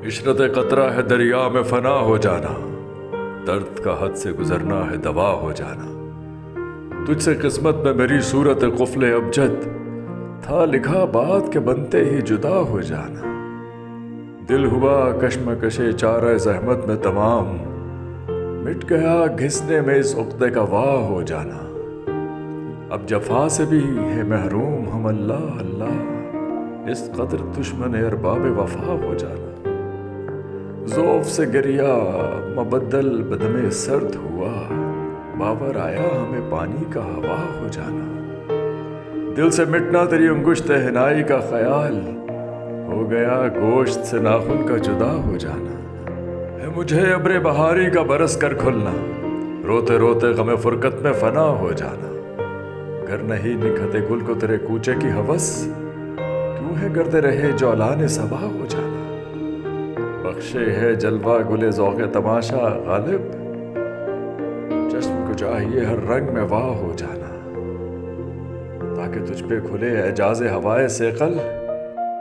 عشرت قطرہ ہے دریا میں فنا ہو جانا، درد کا حد سے گزرنا ہے دوا ہو جانا۔ تجھ سے قسمت میں میری صورت قفل ابجد، تھا لکھا بات کے بنتے ہی جدا ہو جانا۔ دل ہوا کشمکش چارہ زحمت میں تمام، مٹ گیا گھسنے میں اس عقدے کا واہ ہو جانا۔ اب جفا سے بھی ہے محروم ہم اللہ اللہ، اس قدر دشمن ارباب وفا ہو جانا۔ ذوف سے گریا مبدل بدم سرد ہوا، باور آیا ہمیں پانی کا ہوا ہو جانا۔ دل سے مٹنا تیری انگشت حنائی کا خیال، ہو گیا گوشت سے ناخن کا جدا ہو جانا۔ ہے مجھے ابر بہاری کا برس کر کھلنا، روتے روتے غم فرقت میں فنا ہو جانا۔ گر نہیں نکھتے گل کو تیرے کوچے کی ہوس، کیوں ہے گرد رہے جولان صبا ہو جانا۔ بخشے ہے جلوہ گل ذوق تماشا غالب، چشم کو چاہیے ہر رنگ میں واہ ہو جانا۔ تاکہ تجھ پہ کھلے اعجاز ہوائے ثقل،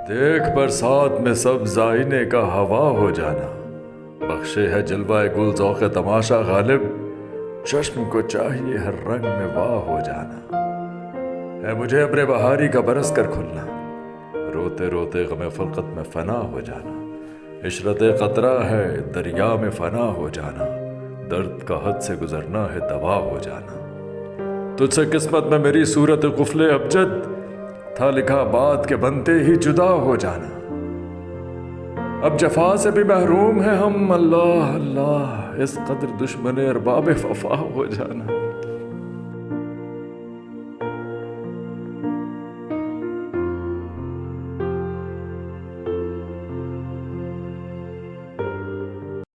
دیکھ برسات میں سبز آئینے کا ہوا ہو جانا۔ بخشے ہے جلوہ گل ذوق تماشا غالب، چشم کو چاہیے ہر رنگ میں واہ ہو جانا۔ ہے مجھے ابر بہاری کا برس کر کھلنا، روتے روتے غم فرقت میں فنا ہو جانا۔ عشرت قطرہ ہے دریا میں فنا ہو جانا، درد کا حد سے گزرنا ہے دوا ہو جانا۔ تجھ سے قسمت میں میری صورت قفل ابجد، تھا لکھا بات کے بنتے ہی جدا ہو جانا۔ اب جفا سے بھی محروم ہے ہم اللہ اللہ، اس قدر دشمن ارباب وفا ہو جانا۔